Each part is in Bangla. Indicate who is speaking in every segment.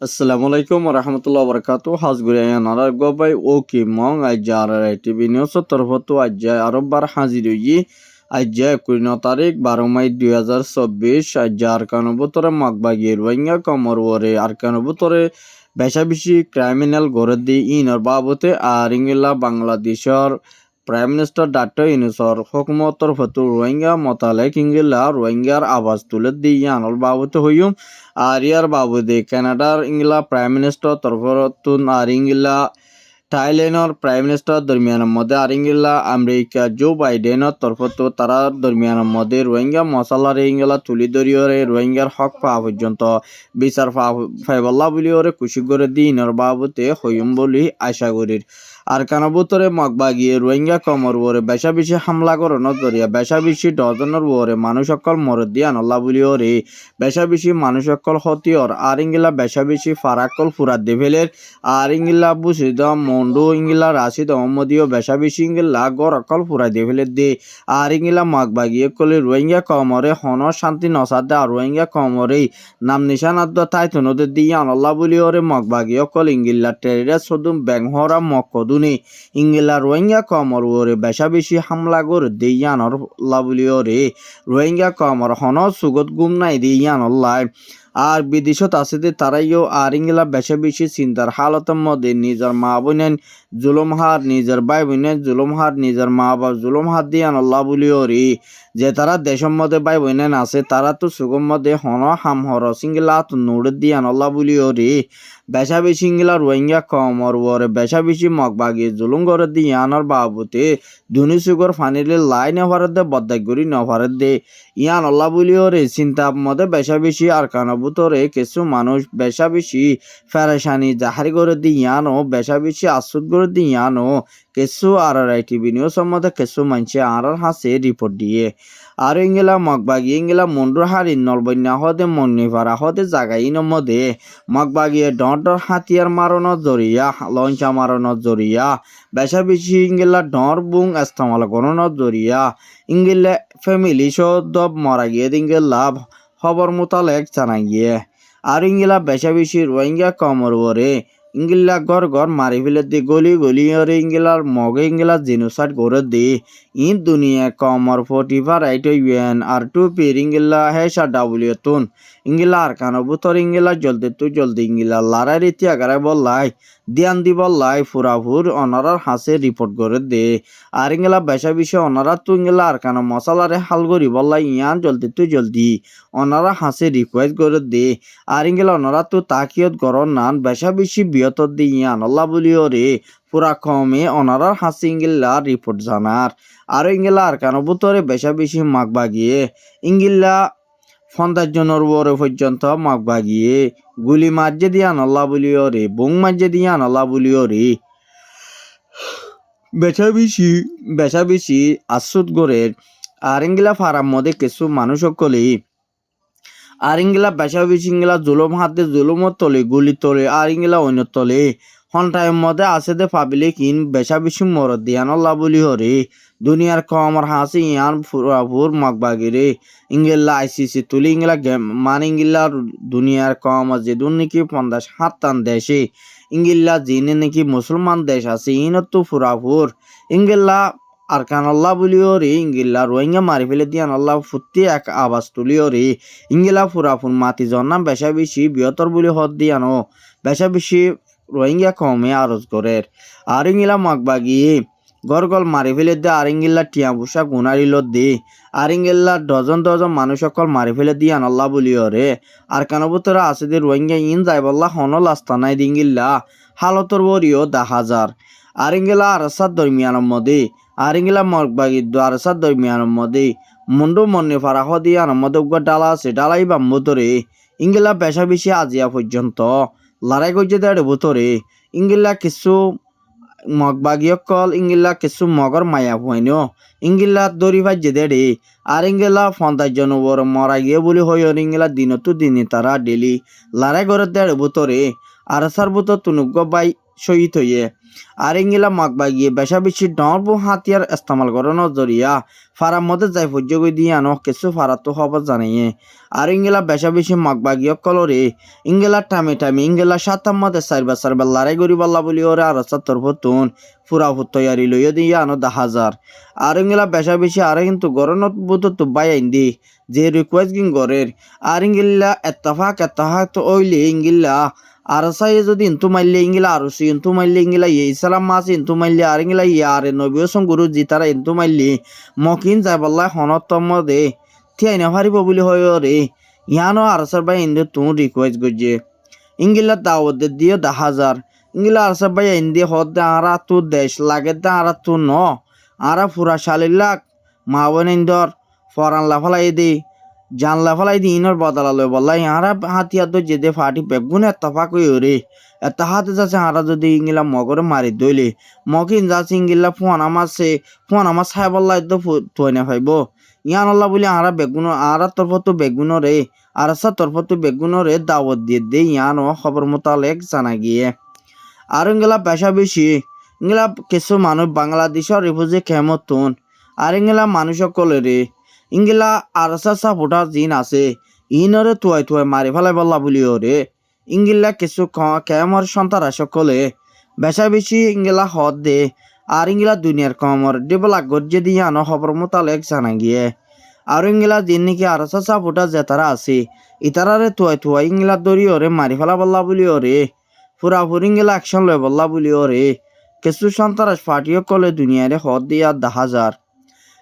Speaker 1: আসসালামু আলাইকুম রহমতুল্লাহ বরকাত হাজগুড়ি নারার গবাই ও কি মং আজ্জার টিভি নিউজ তরফতো আজ্জা আরববার হাজির হই আজ্জা 21 তারিখ 12 মাই 2024 আজ্জা আরকানো বুতরে মাগবাগি রোহিঙ্গা কমর ওরে আরকানো বুতরে বেশা বেশি ক্রিমিনাল গড়ে দি ইনর বাবতে আর ইংলা বাংলাদেশর প্রাইম মিনিস্টার ডক্টর ইউনূসর হুকুমতর ফতু রোহিঙ্গা মতালেক ইংলা রোহিঙ্গার আওয়াজ তুলে দি আনল বাবতে হইম আর ইয়ার বাবদে কানাডার ইংলা প্রাইম মিনিস্টার তরফতুন আর ইংলা থাইল্যান্ডর প্রাইম মিনিস্টার দরমিয়ানের মধ্যে আর ইংলা আমেরিকা জো বাইডেনের তরফতো তারা দরমিয়ানের মধ্যে রোহিঙ্গা মশালার ইংলা তুলি ধরিয়রে রোহিঙ্গার হক পাওয়া পর্যন্ত বিচার ফাইবল্লা বলি ওরে খুশি করে দিনের বাবতে হইম বলি আশা করির আর কানাবুতরে মগবাগিয়ে রোহিঙ্গা কমর ওরে বেশা বেশি হামলা করানোর জরিয়া বেশা বেশি ডজনের ওরে মানুষ সকল মরদ দিয়ে আনল্লা বলি ওরে বেশা বেশি মানুষ সকল হতিয়র আর ইংলা বেশা বেশি ফারাকল ফুরাত দেভেলের আর ইংলা বুসিদ মন্ডু ইংলা রাশিদ অহমদীয় বেশা বেশি ইংলা গড় অকল ফুরাই দেভেলে দে আর ইংলা মগবাগিয়ে কলে রোহিঙ্গা কমরে হন শান্তি নসাদে আর রোহিঙ্গা কমরে নাম নিশানাদ্দ তাই তনদের দিয়ে আনল্লা বলি ওরে মগবাগিয়ে কল ইংলা টেরিরা সদুম ব্যাংহরা মকদুনে ইংলা রোহিঙ্গা কমর ওরে বেশা বেশি হামলা করে দিয়ে আনল্লা বলি ওরে রোহিঙ্গা কমর হন সুগত গুম নাই দিয়ে আনল্লা আর বিদেশত আছে যে তারাইও আর ইংলা বেশা বেশি চিন্তার হালতের মধ্যে নিজের মা বোনের জুলুম হার নিজের ভাই বোনের জুলুম হার নিজের মা বাবা জুলুম হাত দিয়ে আল্লাহ বলিও রে যে তারা দেশের মধ্যে ভাই বোনের আছে তারা তো সুগম মধ্যে হন হাম হর সিংলা তো নোড়ে দিয়ে আল্লাহ বলিও রে বেশা বেশি ইংলা রোহিঙ্গা কমর ওরে বেশা বেশি মগবাগি জুলুম করে দিয়ে আনার বাবুতে ধুনি সুগর ফানিলে লাই নেভারের দে বদাই করি নেভারের দে ইয়ান আল্লাহ বলিও রে চিন্তা মধ্যে বেশা বেশি আর কানবুতরে কিছু মানুষ বেশা বেশি ফেরেশানি জাহারি করে দি ইয়ানো বেশা বেশি আশ্রুত করে দি ইয়ানো কিছু আর টিভি নিউজের মধ্যে কিছু মানুষ আর হাসে রিপোর্ট দিয়ে আর ইংলা মগবাগি ইংলা মন্ডুর হারি নলবন্যা হদে মন্নিভারা হদে জাগাইন মধ্যে মগবাগিয়ে ডর হাতিয়ার মারানোর জরিয়া লঞ্চা মারানোর জরিয়া বেশা বেশি ইংলা ডর বুং ইস্তেমাল করানোর জরিয়া ইংলা ফ্যামিলি সদব মারা গিয়ে ইংলা খবর মোতালেক জানাই গিয়ে আর ইংলা বেশা বেশি রোহিঙ্গা কমর ওরে ইংলা ঘর ঘর মারি ফেলে দি গলি গলি ওরে ইংলার মগে ইংলা জিনোসাইড করে দি ইন দুনিয়া কমর 45 রাইট ইউএন আর টু পির ইংলা হেসা ডাবলিউ তুন ইংলা আর কানবুতর ইংলা জলদি ইংলা লারাই রীতি আগারে বললাই দিয়ান দি বললাই ফুরাফুর অনারার হাসে রিপোর্ট করে দে আর ইংলা বেশা বেশি অনারা তু ইংলা আর কান মশালারে হাল করি বললাই ইয়ান জলদি অনারা হাসে রিকোয়েস্ট করে দে আর ইংলা অনারা তো তাকিয়ত গরর নান বেশা বেশি বিয়তর দি ইয়ান আল্লাহ বলিও রে পুরা কমে অনারার হাসি ইংলা রিপোর্ট জানার আর ইংলা আর কান বুতরে বেশা বেশি মাগবাগিয়ে ইংলা 50 জনের ওরে পর্যন্ত মাগবাগিয়ে গুলি মার্জে দিয়া আল্লাহ বলিও রে বুং মার্জে দিয়া আল্লাহ বলিও রে বেশা বেশি আশ্রুত গড়ের আর ইংলা ফারাম মধ্যে কিছু মানুষ সকলে আর ইংলা বেশা বেশি ইংলা জুলুম হাতে জুলুমত তলে গুলি তলে আর ইংলা অন্য তলে হন টাইম মধ্যে আছে দে পাবলিক ইন বেশা বেশি মরদ দিয়ান আল্লাহ বলি হরে দুনিয়ার কমর হাসি ইয়ান ফুরাফুর মগবাগিরে ইংলা আইসিসি তুলি ইংলা মানে ইংলা দুনিয়ার কমর যে নাকি 50-7 দেশে ইংলা জিনে নাকি মুসলমান দেশ আছে ইনত ফুরাফুর ইংলা আর কান আল্লাহ বলিও রে ইংলা রোহিঙ্গা মারি ফেলে দিয়ান আল্লাহ ফুটি এক আওয়াজ তুলিও রে ইংলা ফুরাফুর মাতি জন্না বেশা বেশি বৃহত্তর বলি হদ দিয়ানো বেশা বেশি রোহিঙ্গা কমে আরজ করের আর ইংলা মগবাগিয়ে গরগল মারি ফেলে দে আর ইংলা টিয়া বুসা গুনারিল দে আর ইংলা ডজন মানুষ সকল মারি ফেলে দিয়ান আল্লাহ বলিও রে আর কানবুতরা আছে দে রোহিঙ্গা ইন যাইবল্লা হনল আস্তানাই দিঙ্গিল্লা হালতর বরিও 10,000 আর ইংলা আরসার দরমিয়ানের মধ্যে আর ইংলা মগবাগি আরসার দরমিয়ানের মধ্যে মুন্ডু মন্নি ফারাহ দিয়ানের মধ্যে উগ্র ডালা আছে ডালাই বাম্বুতরে ইংলা বেশা বেশি আজিয়া পর্যন্ত লড়াই করছে দেড় বুতরে ইংলা কিছু মগবাগিয়কল ইংলা কিছু মগর মায়া হইন ইংলা দড়ি ভাজ্যে দেড়ে আর ইংলা 50 জন ওর মরা গিয়ে বলি হই ইংলা দিনতো দিনে তারা ডেলি লড়াই করে দেড় বুতরে আর সার বুতর তুনুগ্য বাই শহীদ হইয়ে আর ইংলা মগবাগিয়ে বেশা বেশি ডর হাতিয়ার ইস্তেমাল করানোর জরিয়া ফারার মধ্যে যাই পর্যগই দিয়ে আনো কিছু ফারার তো খবর জানাইয়ে আর ইংলা বেশা বেশি মাগবাগিয় কলরে ইংলা টামে টামে ইংলা সাতার মধ্যে সারবা লড়াই করি বল্লা বলি ওরে আর সত্তর ফতুন ফুরা ফুট তৈয়ারি লইয়া দিয়ে আনো 10,000 আর ইংলা বেশা বেশি আর কিন্তু গরনত বুত তো বাইন দি যে রিকোয়েস্ট গিন গরের আর ইংলা এত্তাফাক তো ওইলে ইংলা আর সাই যদি ইন্তু মারলে ইংলা আর সি ইন্তু মারলে ইংলা ইসলাম মাস ইন্তু মারলে আর ইংলা ইয়ারে নবীয় গুরু জি তারা ইন্তু মারলে মকিন যাই বল্লা হনতম দে থিয়াই না পারিব বলি হয় রে ইয়ানো আরসার ভাই ইন্দে তুন রিকোয়েস্ট গজে ইংলা দাওয়াত দিও 10,000 ইংলা আরসার ভাই ইন্দে হদ আরা তু দেশ লাগে দা আরা তু ন আরা পুরা শালিলাক মা বোন ইন্দর ফরান লাফালাই দি জানলা ফেলাই দি ইনর বদলা লই বললা ইয়ারা হাতিয়ার তো যেতে ফাটি বেগুন এত্তফাক হই রে এত হাতে যাচ্ছে হারা যদি ইংলা মগরে মারি দইলে মকিন যাচ্ছে ইংলা ফোন আমার সাই বললা তো থই না ফাইব ইয়ান আল্লাহ বলি আরা বেগুন আরা তরফ তো বেগুন রে আর তরফ তো বেগুন রে দাওয়াত দিয়ে দে ইয়ান খবর মোতালেক জানা গিয়ে আর ইংলা পেশা বেশি ইংলা কিছু মানুষ বাংলাদেশের রিফিউজি কেমতন আর ইংলা মানুষ সকলে রে ইংলা আরসা সাপোর্টার জিন আছে ইনরে তুয়াই মারি ফেলাই বল্লা বলিও রে ইংলা কিছু কেমর সন্তারা সকলে বেশা বেশি ইংলা হদ দে আর ইংলা দুনিয়ার কমর ডেভেলপ গজ্জে দিয়ে আনো খবর মোতালেক জানা গিয়ে আর ইংলা দিন নাকি আরসা সাপোর্টার যে তারা আছে ইতারারে তুয়াই ইংলা দরিও রে মারি ফেলা বল্লা বলিও রে পুরাপুরি ইংলা অ্যাকশন লয় বল্লা বলিও রে কিছু সন্তারাস পার্টিও কলে দুনিয়ারে হদ দিয়ে 10,000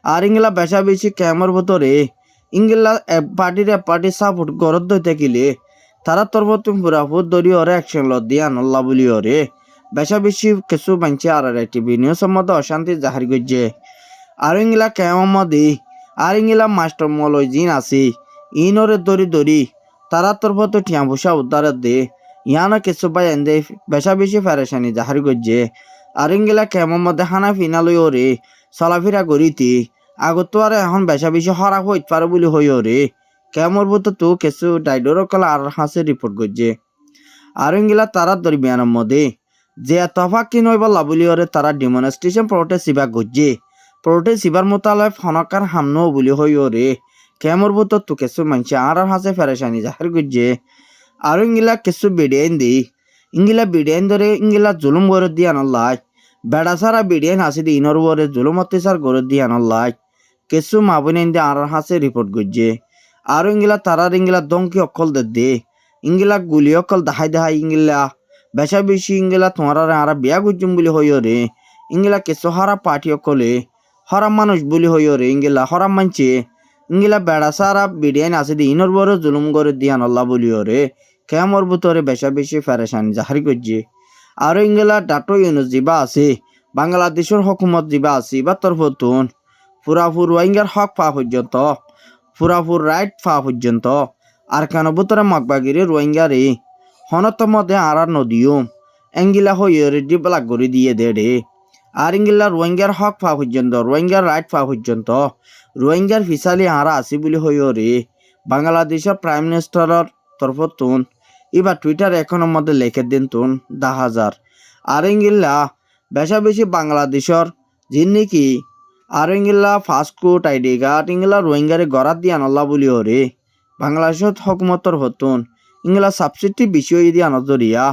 Speaker 1: আর ইংলা বেশা বেশি ক্যামের ভিতরে ইংলা পার্টি সাপোর্ট গরত দইতে গেলে তারা তরফ তুমি পুরাপুর দরি ওরে অ্যাকশন ল দিয়ে আনল্লা বলি ওরে বেশা বেশি কিছু বাঞ্চে আর টিভি নিউজের মধ্যে অশান্তি জাহির করছে আর ইংলা ক্যামের মধ্যে আর ইংলা মাস্টার মলয় জিন আছে ইনরে দরি তারা তরফ তো টিয়া ভূষা উদ্ধার দে ইয়ানো কিছু বাই এনে বেশা বেশি ফেরেশানি জাহির করছে আর ইংলা ক্যামের মধ্যে হানা ফিনালই ওরে চলাফেরা করিতি আগত আর এখন বেশা বেশি হরা হইত পারে বলি হইও রে কেমর বলতো তো কিছু ডাইডর কলা আর হাসে রিপোর্ট করছে আর ইংলা তারা দরমিয়ানের মধ্যে যে তফাক কি নয় বলা বলি ওরে তারা ডেমনস্ট্রেশন প্রোটেস্ট ইবা করছে প্রোটেস্ট ইবার মোতালেব ফনকার হামনো বলি হইও রে কেমর বলতো তো কিছু মানছে আর হাসে ফেরেশানি জাহির করছে আর ইংলা কিছু বিডিয়াইন দি ইংলা বিডিয়াইন ধরে ইংলা জুলুম করে দিয়ে আনল্লাই বেড়া সারা বিডিয়াইন হাসি দি ইনর ওরে জুলুম অত্যাচার করে দিয়ে আনল্লাই কিছু মাবুন ইন্দি আর হাসে রিপোর্ট করছে আর ইংলা তারার ইংলা দমকি অকল দে ইংলা গুলি অকল দেখাই ইংলা বেশা বেশি ইংলা তোমার আর বিয়া গুজুম বলি হইও রে ইংলা কিছু হরা পার্টি অকলে হরাম মানুষ বলি হইও রে ইংলা হরাম মানছে ইংলা বেড়া সারা বিডিয়াইন আছে দি ইনর বড় জুলুম করে দিয়ান আল্লাহ বলিও রে কেমর ভিতরে বেশা বেশি ফেরেশানি জাহারি করছে আর ইংলা ডাটো ইউনুস জিবা আছে বাংলাদেশের হকুমত জিবা আছে বা তরফতুন পুরাপুর রোহিঙ্গার হক পা পর্যন্ত পুরাপুর রাইট পা পর্যন্ত আর কেন ভিতরে মগবাগিরে রোহিঙ্গারে হনত মধ্যে আর নদীও এঙ্গিলা হয়ে রেডি ব্লাক করে দিয়ে দে রে আর ইংলা রোহিঙ্গার হক পা পর্যন্ত রোহিঙ্গার রাইট পা পর্যন্ত রোহিঙ্গার ফিসালি আরা আছে বলি হইও রে বাংলাদেশের প্রাইম মিনিস্টারের তরফতুন এবার টুইটার এখনের মধ্যে লেখে দিন তুন 10,000 আর ইংলা বেশা বেশি বাংলাদেশের যিনি নাকি আর ইংলা ফাস্টফুড আইডি কার্ড ইংলা রোহিঙ্গারে গড়াত দিয়ে আনল্লা বলি রে বাংলাদেশের হকুমতর হতুন ইংলা সাবসিডি বিষয় দিয়ে আনজরিয়া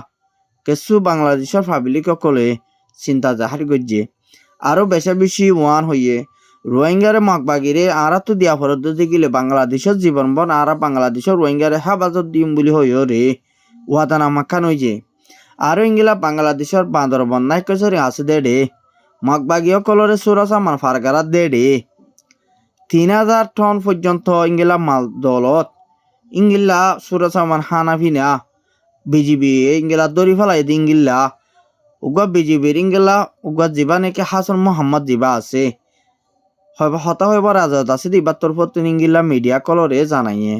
Speaker 1: কিছু বাংলাদেশের পাবলিক সকলে চিন্তা জাহার করছে আরো বেশা বেশি ওয়ান হইয়ে রোহিঙ্গারে মগবাগিরে আরা তো দিয়া ফরত গেলে বাংলাদেশের জীবন বন আরা বাংলাদেশের রোহিঙ্গারে হেফাজত দিম বলি হইও রে ওয়াদান আমাখান হইছে আরো ইংলা বাংলাদেশের বান্দরবন নাইকচরে আছে দে রে মগবাগীয় কলরে সুরা সামান ফারগারাত দে রে 3,000 টন পর্যন্ত ইংলা মাল দলত ইংলা সুরা সামান হানাফিনা বিজিবি ইংলা দরি ফেলাই দি ইংলা উগা বিজিবির ইংলা উগা জিবা নাকি হাসান মোহাম্মদ জিবা আছে হতা হইবার আজাদ আছে দিবার তরফত ইংলা মিডিয়া কলরে জানাইয়ে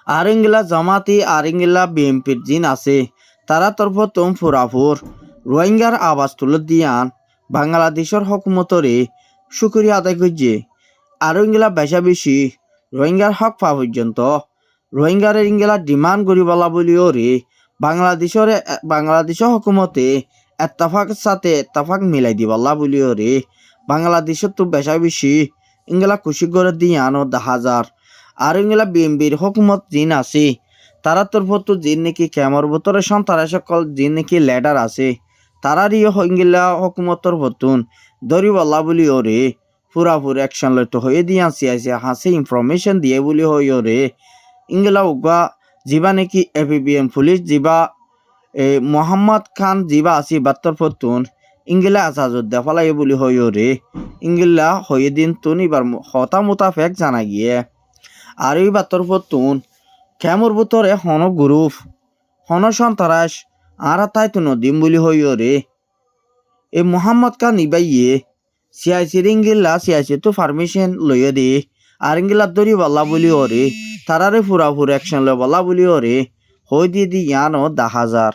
Speaker 1: আর ইংলা জামাতি আর ইংলা বিএমপির জিন আছে তারা তরফত ফুরাফুর রোহিঙ্গার আওয়াজ তুলে দিয়ান বাংলাদেশের হকুমতরে শুকরিয়া আদায় করছে আর ইংলা বেশা বেশি রোহিঙ্গার হক পা পর্যন্ত রোহিঙ্গার ইংলা ডিমান্ড করি বলা বলিও রে বাংলাদেশের হকুমতে এত্তাফাকের সাথে এত্তাফাক মিলাই দি বলা বলিও রে বাংলাদেশের তো বেশা বেশি ইংলা খুশি করে দিয়ানো 10,000 আর ইংলা বিএমপির হুকুমত জিন আছে তারা তরফতো জিন নাকি ক্যামর ভিতরে সন্তারা সকল জিন নাকি লেডার আছে তারারই ইংলা হুকুমতর ভতুন দরি বল্লা বলি ওরে পুরাপুর অ্যাকশন লইতে হয়ে দিয়ে আসি হাসি ইনফরমেশন দিয়ে বলি হই ওরে ইংলা উগা জিবা নাকি এপিবিএম পুলিশ জিবা মোহাম্মদ খান জিবা আসি বাত্তর ফতুন ইংলা আসাজুদ্দা ফলাই বলি হই ওরে ইংলা হয়ে দিন তুন এবার হতা মোতাফেক জানা গিয়ে আর এই বাত্তর ফতুন ক্যামর ভিতরে হন গ্রুপ হন সন্তারাস আর তাই তো নদীম বলি হই ওরে এ মোহাম্মদ খান ইবাইয়ে সিয়াইসি ইংলা সিয়াইসি তো পারমিশন লইয়ে দে আর ইংলা দরি বল্লা বলি ওরে তারারে ফুরাফুর অ্যাকশন লয় বল্লা বলি ওরে হই দিয়ে দি ইয়ানো 10,000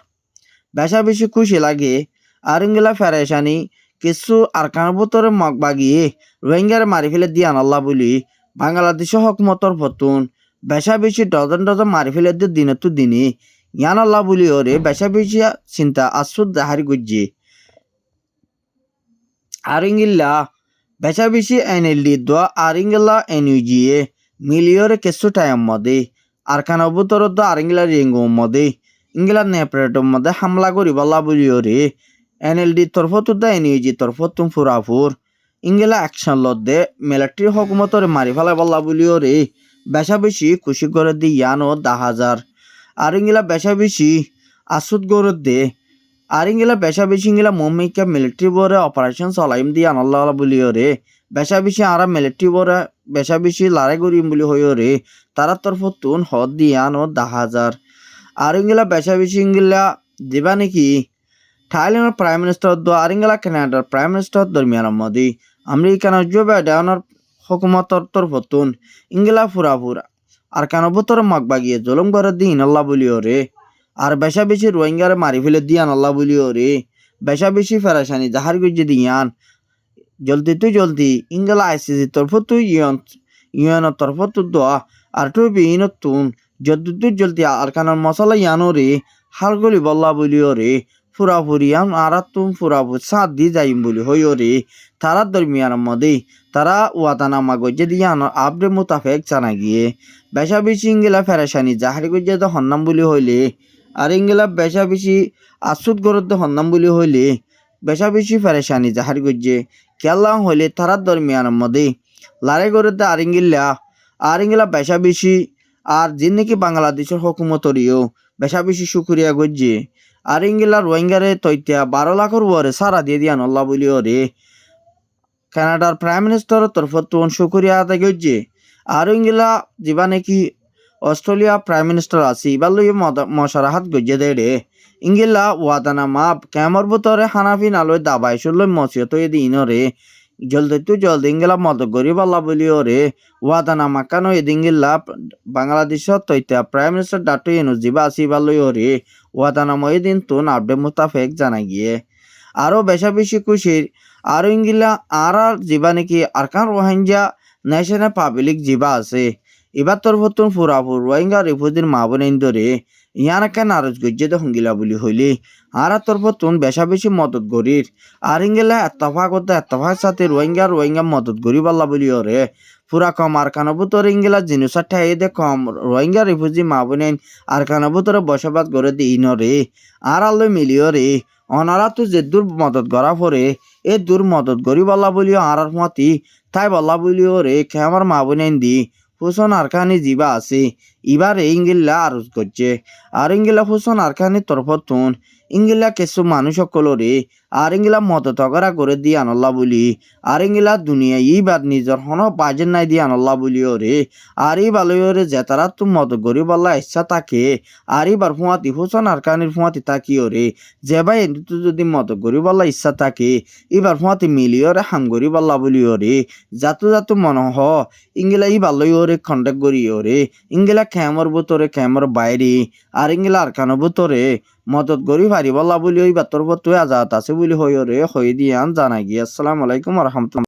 Speaker 1: বেশা বেশি খুশি লাগে আর ইংলা ফেরেশানি কিছু আরকান ভিতরে মগ বাগিয়ে রোহিঙ্গারে মারি ফেলে দিয়ান আল্লাহ বলি বাংলাদেশে হকমতর ফতুন বেশা বেশি ডজন ডজন মারি ফেলে দিয়ে দিনে তো দিনে ইয়ান আল্লাহ বলি ওরে বেশা বেশি চিন্তা আসুদ দাহারি গুজি আর ইংলা বেশা বেশি এনএলডি দোয়া আর ইংলা এনইউজিএ মিলিয়রে কিছু টাইম মধ্যে আরকান ভিতর আর ইংলা রিঙ্গো মধ্যে ইংলা নেপারেটর মধ্যে হামলা করি বলা বলি ওরে এনএলডি তরফত এনইউজি তরফত ফুরাফুর ইংলা অ্যাকশন লদ্দে মিলিটারি হকুমতরে মারি ফেলা বলা বলি ওরে বেশা বেশি খুশি করে দি ইয়ানো 10,000 আর ইংলা বেশা বেশি আসুদ গরত দে আর ইংলা বেশা বেশি ইংলা মুম্বাইকে মিলিটারি বরে অপারেশন চলাইম দি আনাল্লাহ বলি ওরে বেশা বেশি আরা মিলিটারি বরে বেশা বেশি লড়াই করিম বলি হই ওরে তারা তরফতুন হদ দিয়ানো 10,000 আর ইংলা বেশা বেশি ইংলা দিবা নাকি থাইল্যান্ডের প্রাইম মিনিস্টার দ আর ইংলা কানাডার প্রাইম মিনিস্টার দরমিয়ান মধ্যে আমেরিকানের জো বাইডেনের হুকুমতর তরফতুন ইংলা ফুরাফুরা আর কানো ভিতরে মগবাগিয়ে জলম করে দিন আল্লাহ বলি ওরে আর বেশা বেশি রোহিঙ্গারে মারি ফেলে দিয়ান আল্লাহ বলি ওরে বেশা বেশি ফেরাসানি জাহার গুজে দিয়ান জলদি ইংলা আইসিসি তরফতু ইউএন তরফতু দোয়া আর টু বিহীনতুন জলদি আর কানার মশলা ইয়ানো রে হালগলি বল্লা বলি ওরে ফুরাফুরিয়াম আর তুম ফুরাফুর সাত দি যাইম বলি হই ওরে তারা দরমিয়ার মধ্যে তারা ওয়াতানামা গজে দিয়ান আবরে মোতাফেক জানা গিয়ে বেশা বেশি ইংলা ফেরাসানি জাহারি গজে তো হন্নাম বলি হইলে আর ইংলা বেশা বেশি আসুদ গরদ হন্নাম বলি হইলে বেশা বেশি ফেরাসানি জাহারি গজে কেলা হইলে তারা দরমিয়ার মধ্যে লারে গরদ আর ইংলা বেশা বেশি আর যিনি নাকি বাংলাদেশের হুকুমতরিও বেশা বেশি শুক্রিয়া গজে আর ইংলা রোহিঙ্গারে তৈত্যা 12 লাখের ওরে সারা দিয়ে দিয়ান আল্লাহ বলি ওরে কানাডার প্রাইম মিনিস্টারের তরফতুন শুক্রিয়া আদায় গজে আর ইংলা যিবা নাকি অস্ট্রেলিয়া প্রাইম মিনিস্টার আছে এবার লই মশারাহাত গজে দে রে ইংলা ওয়াদানামা ক্যামর ভিতরে হানাফি নালয় দাবাই শুনলই মসিয়ত দিন রে জলদি ইংলা মদ গরিব আল্লাহ বলি ওরে ওয়াদানামা কানো এদিঙ্গিল্লা বাংলাদেশত তৈত্যা প্রাইম মিনিস্টার ডাক্তার ইউনূস জিবা আছে এবার লই ওরে ওয়াদানামা এদিন তুন আপডেট মোতাফেক জানা গিয়ে আরো বেশা বেশি খুশির আর ইংলা আর জিবা নাকি আরকান রোহিঙ্গা ন্যাশনাল পাবলিক জিবা আছে এবার তরফতুন ফুরাফুর রোহিঙ্গা রিফুজির মা বোন ধরে ইয়ান কেন আরজ গজ্জে তো হঙ্গিলা বলি হইলে আর তরফতুন বেশা বেশি মদত গরির আর ইংলা এত্তফাক সাথে রোহিঙ্গা মদত গরি পাল্লা বলি ওরে পুরা কম আর কানবুতরে ইংলা জিনিস ঠাইয়ে কম রোহিঙ্গা রিফুজি মা বোন আর কানবুতরে বসবাস করে দিন রে আর আল্লো মিলিও রে অনারা তো যে দূর মদত করা পরে এ দূর মদত গরি পাল্লা বলিও আর মতি তাই বল্লা বলিও রে আমার মা বোন দি হুসন আরখানি জিবা আছে এবার ইংলা আরজ করছে আর ইংলা হুসন আরখানি তরফতুন ইংলা কিছু মানুষ সকলরে আর ইংলা মদত করে দিয়ে আনল্লা বলি আর ইংলা দুনিয়া এইবার নিজের হন বাজের নাই দিয়ে আনল্লা বলি ওরে আর এই বালয়রে যে তারা তো মদত গরিব আল্লাহ ইচ্ছা থাকে আর এইবার ফুয়াতি হুসন আরখানির ফুয়াতি তাকি ওরে যে ভাই এমনিতে যদি মদত গরিব আল্লাহ ইচ্ছা থাকে এবার ফুয়াতি মিলিওরে হাম গরিব আল্লাহ বলি ওরে যাতু মনে হ ইংলা এই বালয় ওরে কন্ট্যাক্ট করি ওরে ইংলা ক্যামর ভিতরে ক্যামর বাইরে আর ইংলা আরকানোর ভিতরে মদত গরি পারি বল্লা বলি ওই বাতর তুই আজাদ আছে বলি হই রে হই দিয়ান জানাই গিয়ে আসসালামু আলাইকুম ওয়া রাহমাতুল্লাহ।